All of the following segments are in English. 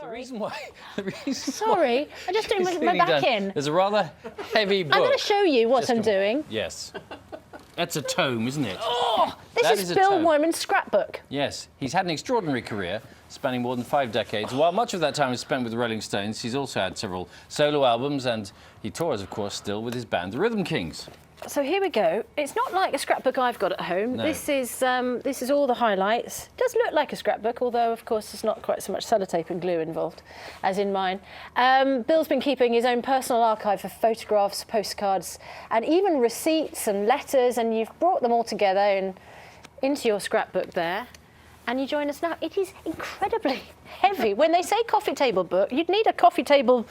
The reason Sorry, why I just didn't she's put my nearly back done. in. There's a rather heavy book. I'm going to show you what Just I'm come- doing. Yes. That's a tome, isn't it? Oh, That this is is a Bill tome. Wyman's scrapbook. Yes, he's had an extraordinary career spanning more than 5 decades. While much of that time was spent with the Rolling Stones, he's also had several solo albums, and he tours, of course, still with his band, the Rhythm Kings. So here we go. It's not like a scrapbook I've got at home. No. This is all the highlights. It does look like a scrapbook, although of course there's not quite so much sellotape and glue involved as in mine. Bill's been keeping his own personal archive of photographs, postcards, and even receipts and letters, and you've brought them all together into your scrapbook there. And you join us now. It is incredibly heavy. When they say coffee table book, you'd need a coffee table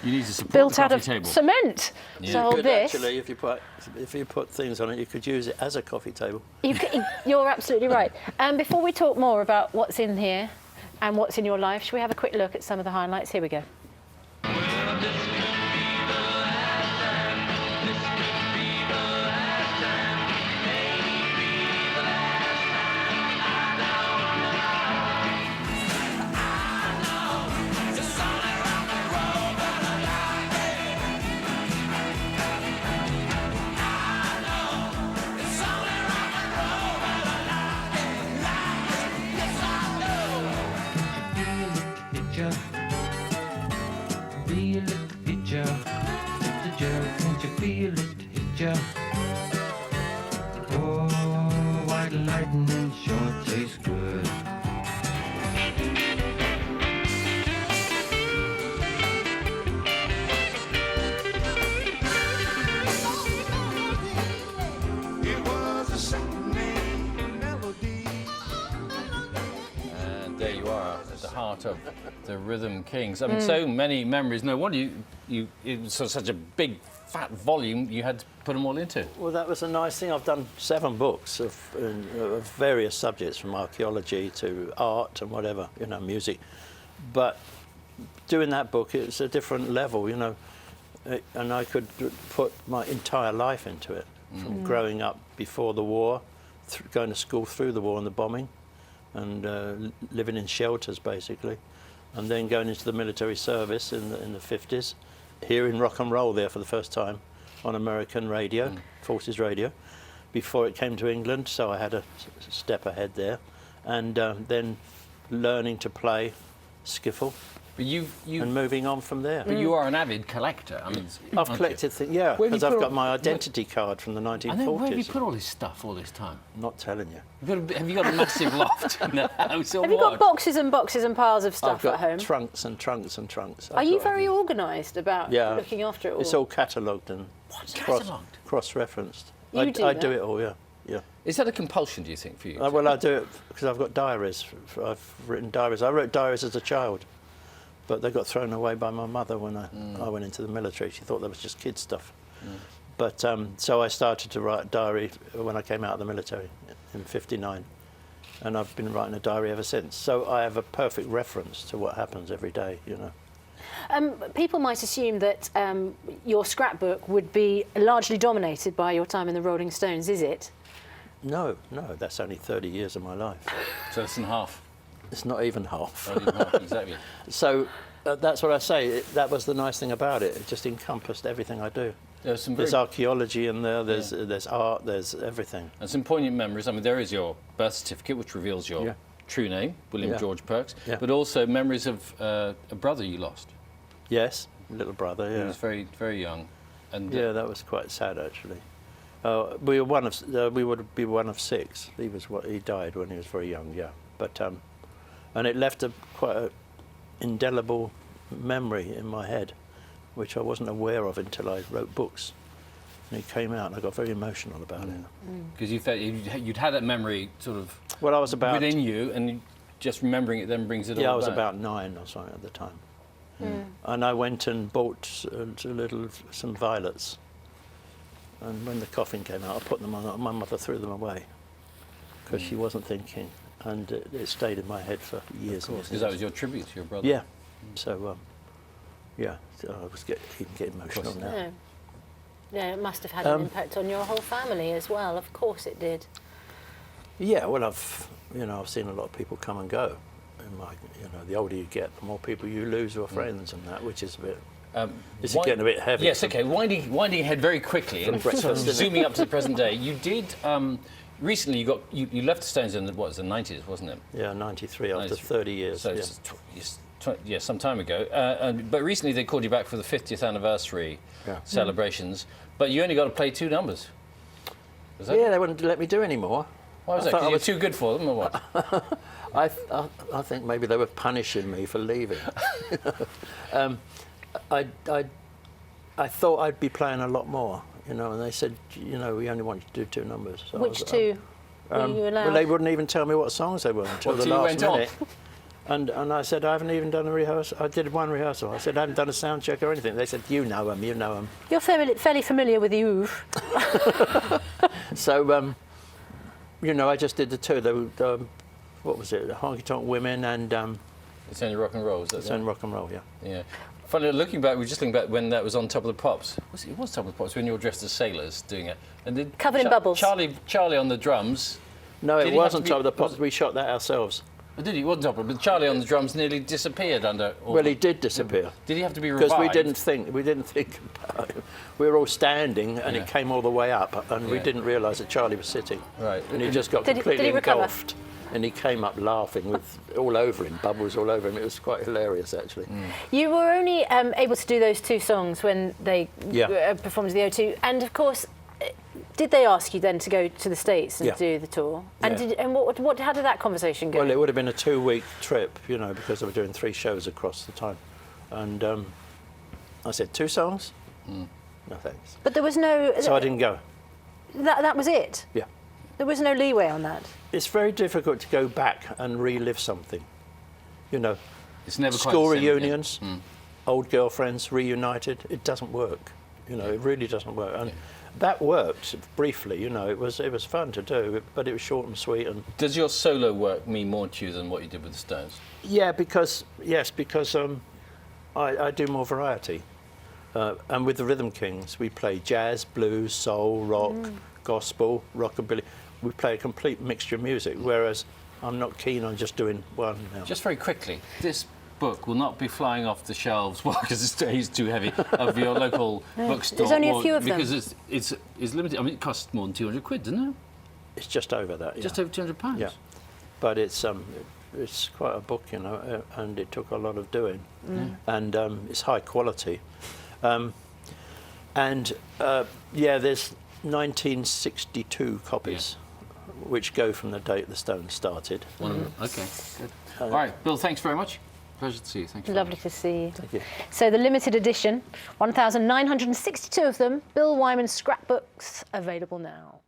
built out of cement to hold Good, this. actually, if you put things on it, you could use it as a coffee table. You're absolutely right. Before we talk more about what's in here and what's in your life, shall we have a quick look at some of the highlights? Here we go. Feel it, hit ya. Hit the jerk, can't you feel it, hit ya? Oh, white lightning sure tastes good. It was a sickening melody. And there you are, at the heart of the Rhythm Kings. I mean, so many memories. No wonder it was such a big, fat volume you had to put them all into. Well, that was a nice thing. I've done 7 books of various subjects, from archaeology to art and whatever, music. But doing that book, it's a different level, and I could put my entire life into it, from growing up before the war, going to school through the war and the bombing, and living in shelters, basically, and then going into the military service in the 50s, hearing rock and roll there for the first time on American radio, Forces Radio, before it came to England, so I had a step ahead there, and then learning to play skiffle. But and moving on from there. But you are an avid collector. I mean, I've collected things, yeah, Where have because you I've put got all- my identity card from the 1940s. I know, where have you put all this stuff all this time? Not telling you. Have you got a massive loft in the house or Have you got what? boxes and boxes and piles of stuff I've got at home? trunks and trunks and trunks. Are you very organised about looking after it all? It's all catalogued and Catalogued? cross-referenced. You I do I that? do it all, yeah. Is that a compulsion, do you think, for you? Well, I do it because I've got diaries. I've written diaries. I wrote diaries as a child, but they got thrown away by my mother when I went into the military. She thought that was just kid stuff. But so I started to write a diary when I came out of the military in '59, and I've been writing a diary ever since. So I have a perfect reference to what happens every day, People might assume that your scrapbook would be largely dominated by your time in the Rolling Stones, is it? No, that's only 30 years of my life. So less than half. It's not even half. Not even half, exactly. So that's what I say. That was the nice thing about it. It just encompassed everything I do. There's archaeology in there, there's art, there's everything. And some poignant memories. I mean, there is your birth certificate, which reveals your true name, William George Perks, but also memories of a brother you lost. Yes, little brother, He was very, very young. And yeah, that was quite sad, actually. We would be one of 6. He died when he was very young, yeah. But and it left quite an indelible memory in my head, which I wasn't aware of until I wrote books. And it came out, and I got very emotional about it. Because you felt you'd had that memory sort of I was about within you, and just remembering it then brings it all back. Yeah, I was about 9 or something at the time. And I went and bought some violets. And when the coffin came out, I put them on. My mother threw them away because she wasn't thinking, and it stayed in my head for years. Because that was your tribute to your brother. Yeah. So, so I was getting emotional now. Yeah, it must have had an impact on your whole family as well. Of course, it did. Yeah. Well, I've seen a lot of people come and go, the older you get, the more people you lose who are friends and that, which is a bit. This is Why- getting a bit heavy. Yes, okay. Winding ahead very quickly and breakfast, sort of isn't it? zooming up to the present day. You did recently. You left the Stones in the 90s, wasn't it? Yeah, 93 after 93. 30 years. So yeah. it's some time ago. But recently they called you back for the 50th anniversary Yeah. celebrations. But you only got to play 2 numbers. Was that Yeah, they wouldn't let me do any more. Why was I that? thought 'Cause I you were was- too good for them, or what? I think maybe they were punishing me for leaving. I thought I'd be playing a lot more, and they said, we only want you to do 2 numbers. So I Which was, 2 were you allowed? Well, they wouldn't even tell me what songs they were until Well, the till you last went on. minute. And I said, I haven't even done a rehearsal. I did 1 rehearsal. I said, I haven't done a sound check or anything. They said, you know them. You're fairly familiar with the oeuvre. So, I just did the 2. What was it? Honky Tonk Women and It's only rock and roll. Is that It's on Rock and Roll, yeah. Yeah. Funny, looking back, we were just looking back when that was on Top of the Pops. It was Top of the Pops when you were dressed as sailors doing it. And did Covered in bubbles. Charlie on the drums. No, Did it he have wasn't to be- Top of the Pops. We shot that ourselves. Oh, did he? It wasn't Top of the But Charlie on the drums nearly disappeared under. Well, he did disappear. Did he have to be revived? Because we didn't think about it. We were all standing and Yeah. it came all the way up and we Yeah. didn't realise that Charlie was sitting. Right. And he just got Did he completely recover? engulfed. And he came up laughing with all over him, bubbles all over him. It was quite hilarious, actually. You were only able to do those 2 songs when they Yeah. performed at the O2, and of course, did they ask you then to go to the States and Yeah. do the tour? And Yeah. how did that conversation go? Well, it would have been a 2-week trip, because they were doing 3 shows across the time. And I said, 2 songs? No thanks. But there was no. So I didn't go. That was it. Yeah. There was no leeway on that. It's very difficult to go back and relive something. It's never quite School the same, yeah. reunions, old girlfriends reunited. It doesn't work. It really doesn't work. And that worked briefly. It was fun to do, but it was short and sweet. And Does your solo work mean more to you than what you did with the Stones? yeah, because I do more variety. And with the Rhythm Kings, we play jazz, blues, soul, rock, gospel, rockabilly. We play a complete mixture of music, whereas I'm not keen on just doing one now. Just very quickly, this book will not be flying off the shelves because it's too heavy of your local bookstore. there's only a few of them. Because it's limited. I mean, it costs more than 200 quid, doesn't it? It's just over that, yeah. Just over 200 pounds. Yeah, but it's quite a book, and it took a lot of doing, and it's high quality, and there's 1962 copies, which go from the date the Stones started. Okay. Good. All right, Bill. Thanks very much. Pleasure to see you. Thank you. Lovely to see you. Thank you. So the limited edition, 1,962 of them, Bill Wyman scrapbooks, available now.